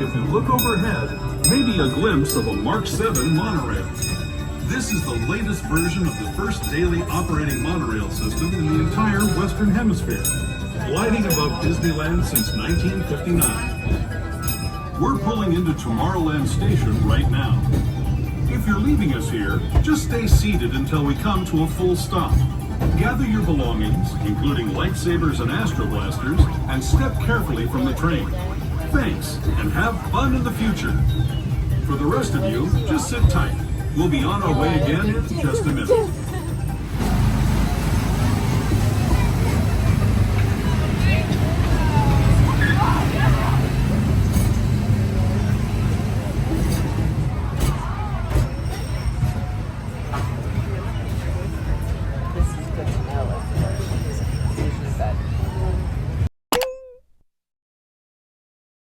If you look overhead, maybe a glimpse of a Mark 7 monorail. This is the latest version of the first daily operating monorail system in the entire Western Hemisphere, gliding above Disneyland since 1959. We're pulling into Tomorrowland Station right now. If you're leaving us here, just stay seated until we come to a full stop. Gather your belongings, including lightsabers and astro blasters, and step carefully from the train. Thanks, and have fun in the future. For the rest of you, just sit tight. We'll be on our way again in just a minute.